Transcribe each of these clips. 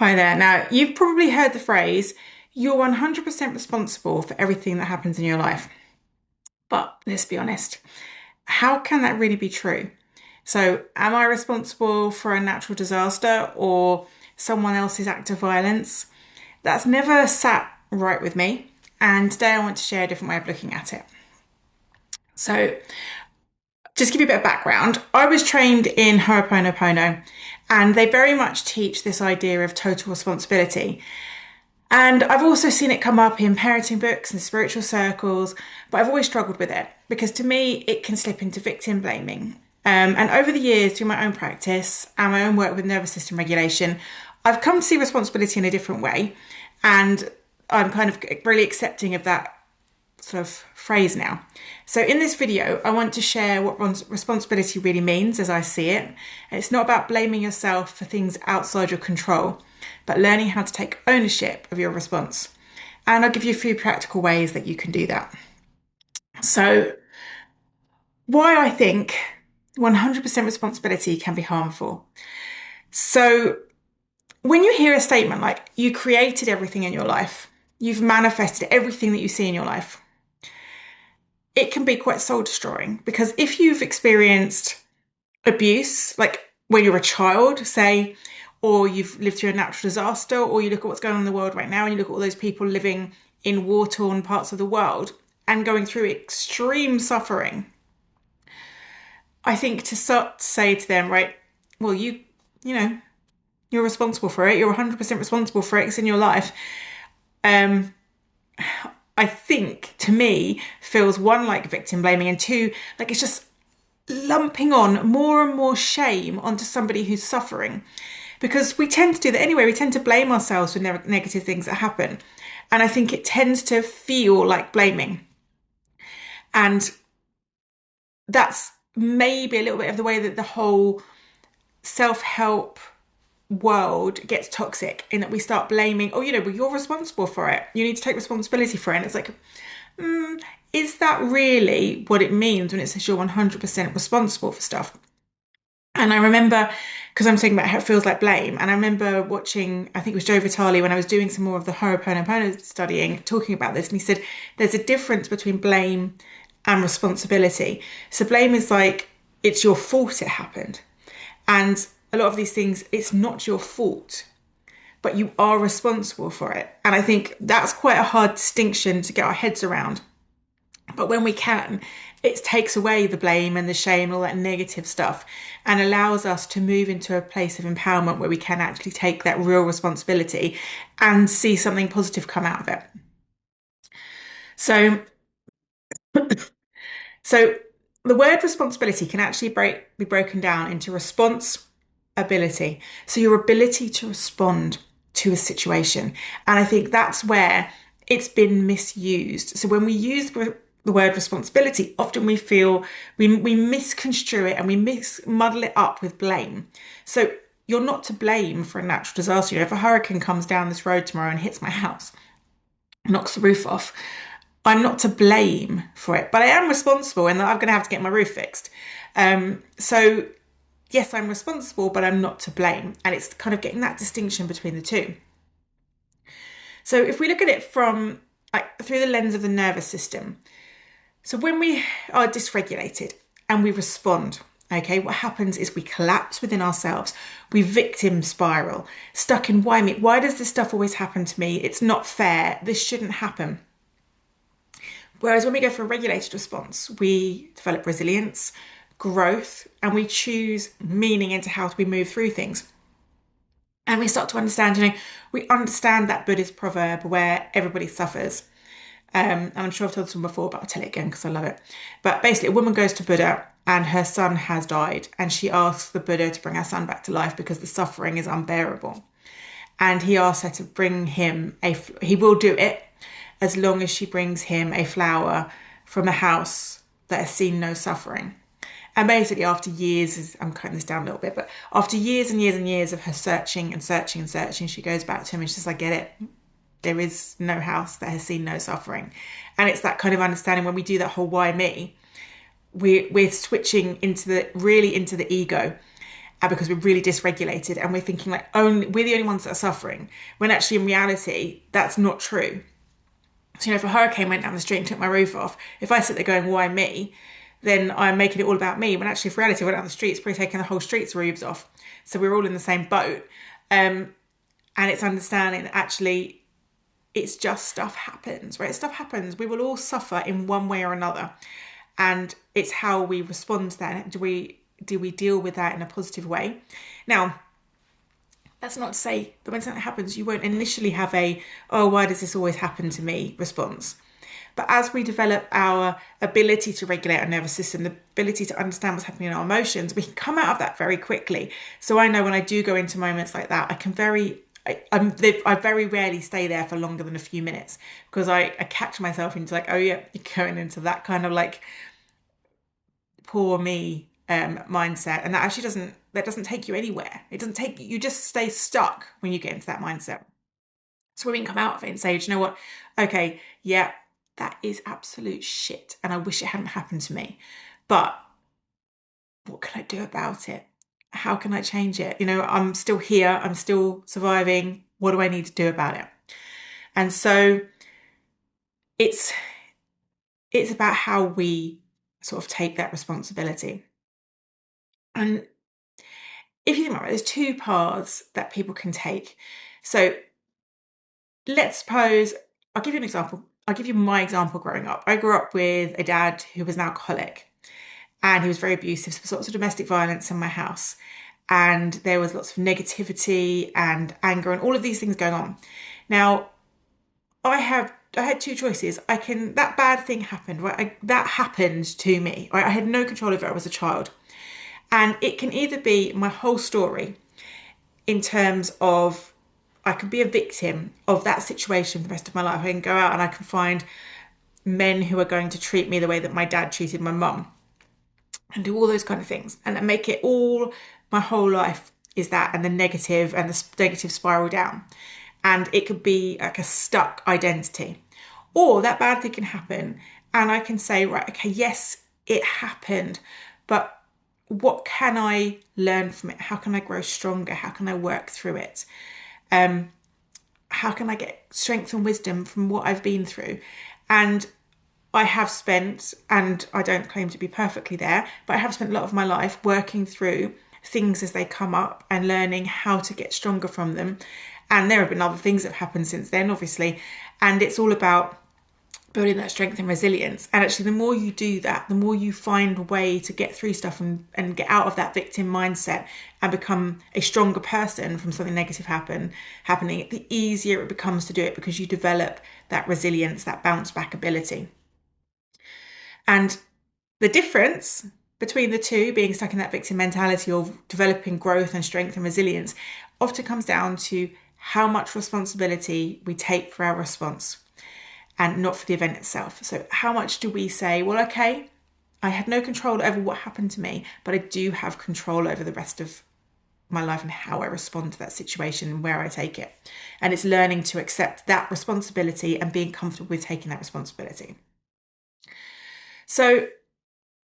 Hi there. Now, you've probably heard the phrase, you're 100% responsible for everything that happens in your life. But let's be honest, how can that really be true? So, am I responsible for a natural disaster or someone else's act of violence? That's never sat right with me. And today I want to share a different way of looking at it. So, just give you a bit of background. I was trained in Ho'oponopono, and they very much teach this idea of total responsibility. And I've also seen it come up in parenting books and spiritual circles, but I've always struggled with it because to me, it can slip into victim blaming. And over the years, through my own practice and my own work with nervous system regulation, I've come to see responsibility in a different way. And I'm kind of really accepting of that sort of phrase now. So in this video, I want to share what responsibility really means as I see it. And it's not about blaming yourself for things outside your control, but learning how to take ownership of your response. And I'll give you a few practical ways that you can do that. So why I think 100% responsibility can be harmful. So when you hear a statement like you created everything in your life, you've manifested everything that you see in your life, it can be quite soul destroying because if you've experienced abuse, like when you're a child, say, or you've lived through a natural disaster, or you look at what's going on in the world right now and you look at all those people living in war-torn parts of the world and going through extreme suffering, I think to say to them, right, well, you're responsible for it. You're 100% responsible for it. It's in your life. I think, to me, feels one, like victim blaming, and two, like it's just lumping on more and more shame onto somebody who's suffering. Because we tend to do that anyway. We tend to blame ourselves for negative things that happen. And I think it tends to feel like blaming. And that's maybe a little bit of the way that the whole self-help world gets toxic, in that we start blaming, well, you're responsible for it. You need to take responsibility for it. And it's like, is that really what it means when it says you're 100% responsible for stuff? And I remember, because I'm talking about how it feels like blame, and I remember watching, I think it was Joe Vitale, when I was doing some more of the Ho'oponopono studying, talking about this, and he said there's a difference between blame and responsibility. So blame is like, it's your fault it happened. And a lot of these things, it's not your fault, but you are responsible for it. And I think that's quite a hard distinction to get our heads around. But when we can, it takes away the blame and the shame and all that negative stuff and allows us to move into a place of empowerment where we can actually take that real responsibility and see something positive come out of it. So the word responsibility can actually be broken down into response ability. So your ability to respond to a situation. And I think that's where it's been misused. So when we use the word responsibility, often we feel we misconstrue it and we muddle it up with blame. So you're not to blame for a natural disaster. If a hurricane comes down this road tomorrow and hits my house, knocks the roof off, I'm not to blame for it, but I am responsible and I'm going to have to get my roof fixed. So yes, I'm responsible, but I'm not to blame. And it's kind of getting that distinction between the two. So if we look at it from through the lens of the nervous system, so when we are dysregulated and we respond, okay, what happens is we collapse within ourselves. We victim spiral, stuck in why me? Why does this stuff always happen to me? It's not fair. This shouldn't happen. Whereas when we go for a regulated response, we develop resilience, growth, and we choose meaning into how we move through things. And we start to understand, we understand that Buddhist proverb where everybody suffers. And I'm sure I've told this one before, but I'll tell it again because I love it. But basically, a woman goes to Buddha and her son has died. And she asks the Buddha to bring her son back to life because the suffering is unbearable. And he asks her to bring him he will do it as long as she brings him a flower from a house that has seen no suffering. And basically after years, I'm cutting this down a little bit, but after years and years and years of her searching and searching and searching, she goes back to him and she says, I get it. There is no house that has seen no suffering. And it's that kind of understanding when we do that whole why me, we're switching into the ego. because we're really dysregulated and we're thinking like only we're the only ones that are suffering, when actually in reality that's not true. So, if a hurricane went down the street and took my roof off, if I sit there going, why me? Then I'm making it all about me. When actually, if reality went down the street, it's probably taking the whole street's roofs off. So we're all in the same boat. And it's understanding that actually it's just stuff happens, right? Stuff happens. We will all suffer in one way or another. And it's how we respond to that. Do we deal with that in a positive way? Now, that's not to say that when something happens, you won't initially have a, oh, why does this always happen to me response. But as we develop our ability to regulate our nervous system, the ability to understand what's happening in our emotions, we can come out of that very quickly. So I know when I do go into moments like that, I very rarely stay there for longer than a few minutes, because I catch myself into like, oh yeah, you're going into that kind of like poor me mindset, and that actually doesn't take you anywhere. You just stay stuck when you get into that mindset. So we can come out of it and say, do you know what? Okay, yeah, that is absolute shit, and I wish it hadn't happened to me. But what can I do about it? How can I change it? I'm still here. I'm still surviving. What do I need to do about it? And so it's about how we sort of take that responsibility. And if you think about it, there's two paths that people can take. So let's suppose, I'll give you an example. I'll give you my example growing up. I grew up with a dad who was an alcoholic, and he was very abusive. So lots of domestic violence in my house. And there was lots of negativity and anger and all of these things going on. Now, I had two choices. That bad thing happened, right? That happened to me. Right? I had no control over it. I was a child. And it can either be my whole story in terms of I could be a victim of that situation for the rest of my life. I can go out and I can find men who are going to treat me the way that my dad treated my mum and do all those kind of things, and make it all my whole life is that, and the negative spiral down. And it could be like a stuck identity. Or that bad thing can happen and I can say, right, okay, yes, it happened, but what can I learn from it? How can I grow stronger? How can I work through it? How can I get strength and wisdom from what I've been through? And I have spent, and I don't claim to be perfectly there, but I have spent a lot of my life working through things as they come up and learning how to get stronger from them. And there have been other things that have happened since then, obviously. And it's all about building that strength and resilience. And actually, the more you do that, the more you find a way to get through stuff and get out of that victim mindset and become a stronger person from something negative happening, the easier it becomes to do it, because you develop that resilience, that bounce back ability. And the difference between the two, being stuck in that victim mentality or developing growth and strength and resilience, often comes down to how much responsibility we take for our response and not for the event itself. So how much do we say, well, okay, I had no control over what happened to me, but I do have control over the rest of my life and how I respond to that situation and where I take it. And it's learning to accept that responsibility and being comfortable with taking that responsibility. So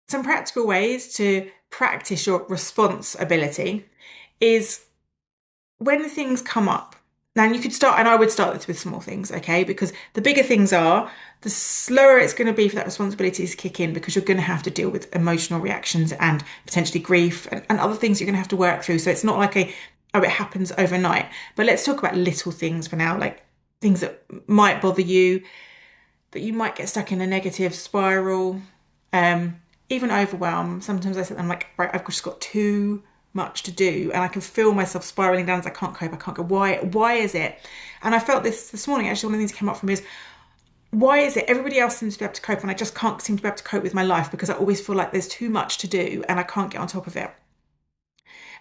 some practical ways to practice your response ability is when things come up. Now you could start, and I would start this with small things, okay? Because the bigger things are, the slower it's going to be for that responsibility to kick in, because you're going to have to deal with emotional reactions and potentially grief and other things you're going to have to work through. So it's not like it happens overnight. But let's talk about little things for now, like things that might bother you, that you might get stuck in a negative spiral, even overwhelm. Sometimes I sit there, I'm like, right, I've just got too much to do, and I can feel myself spiraling down as I can't cope. I can't go. Why is it? And I felt this morning. Actually, one of the things that came up for me is, why is it everybody else seems to be able to cope and I just can't seem to be able to cope with my life, because I always feel like there's too much to do and I can't get on top of it.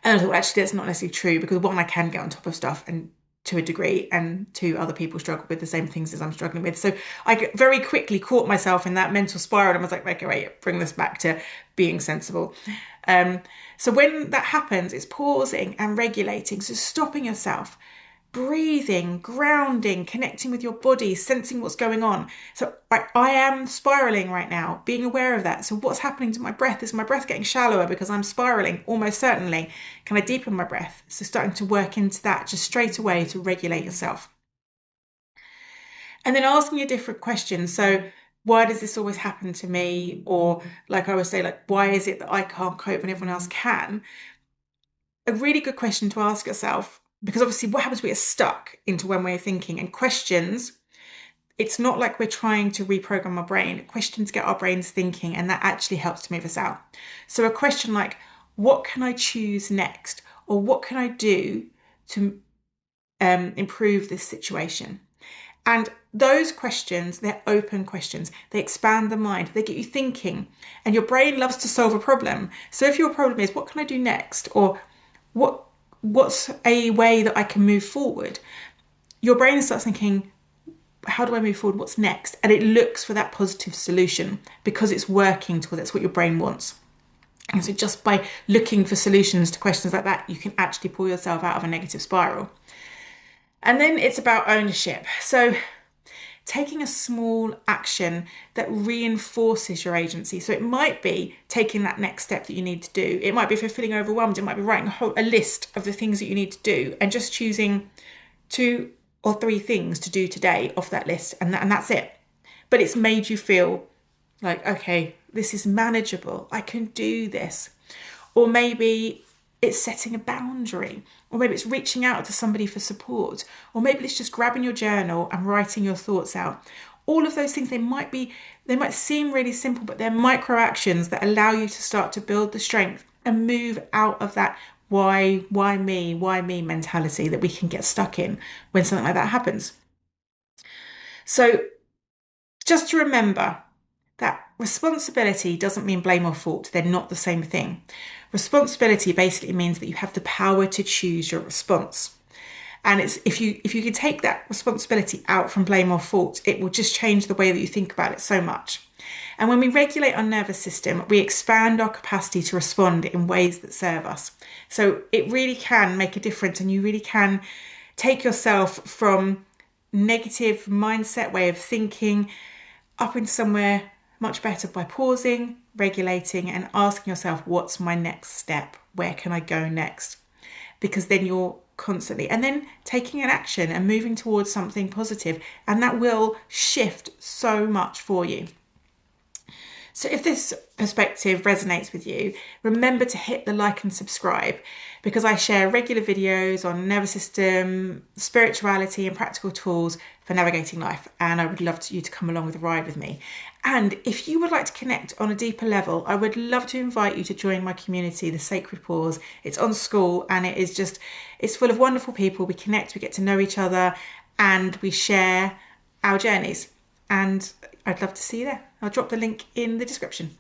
And I thought, actually, that's not necessarily true, because one, I can get on top of stuff, and to a degree, and two, other people struggle with the same things as I'm struggling with. So I very quickly caught myself in that mental spiral and was like, okay, wait, bring this back to being sensible. So when that happens, it's pausing and regulating. So stopping yourself, breathing, grounding, connecting with your body, sensing what's going on. So I am spiraling right now, being aware of that. So what's happening to my breath? Is my breath getting shallower because I'm spiraling? Almost certainly. Can I deepen my breath? So starting to work into that just straight away to regulate yourself. And then asking a different question. So why does this always happen to me? Or like I would say, like, why is it that I can't cope when everyone else can? A really good question to ask yourself, because obviously what happens, we get stuck into one way of thinking, and questions, it's not like we're trying to reprogram our brain. Questions get our brains thinking, and that actually helps to move us out. So a question like, what can I choose next? Or what can I do to improve this situation? And those questions, they're open questions. They expand the mind. They get you thinking. And your brain loves to solve a problem. So if your problem is, what can I do next? Or what's a way that I can move forward? Your brain starts thinking, how do I move forward? What's next? And it looks for that positive solution because it's working towards that's what your brain wants. And so just by looking for solutions to questions like that, you can actually pull yourself out of a negative spiral. And then it's about ownership. So taking a small action that reinforces your agency. So it might be taking that next step that you need to do. It might be if you're feeling overwhelmed, it might be writing a list of the things that you need to do and just choosing 2 or 3 things to do today off that list. And that's it. But it's made you feel like, okay, this is manageable. I can do this. Or maybe it's setting a boundary, or maybe it's reaching out to somebody for support, or maybe it's just grabbing your journal and writing your thoughts out. All of those things, they might seem really simple, but they're micro actions that allow you to start to build the strength and move out of that why me mentality that we can get stuck in when something like that happens. So just to remember that responsibility doesn't mean blame or fault. They're not the same thing. Responsibility basically means that you have the power to choose your response. And it's if you can take that responsibility out from blame or fault, it will just change the way that you think about it so much. And when we regulate our nervous system, we expand our capacity to respond in ways that serve us. So it really can make a difference, and you really can take yourself from negative mindset way of thinking up into somewhere much better by pausing, regulating, and asking yourself, what's my next step? Where can I go next? Because then you're constantly, and then taking an action and moving towards something positive, and that will shift so much for you. So if this perspective resonates with you, remember to hit the like and subscribe, because I share regular videos on nervous system, spirituality, and practical tools for navigating life. And I would love you to come along with a ride with me. And if you would like to connect on a deeper level, I would love to invite you to join my community, The Sacred Pause. It's on School, and it's full of wonderful people. We connect, we get to know each other, and we share our journeys. And I'd love to see you there. I'll drop the link in the description.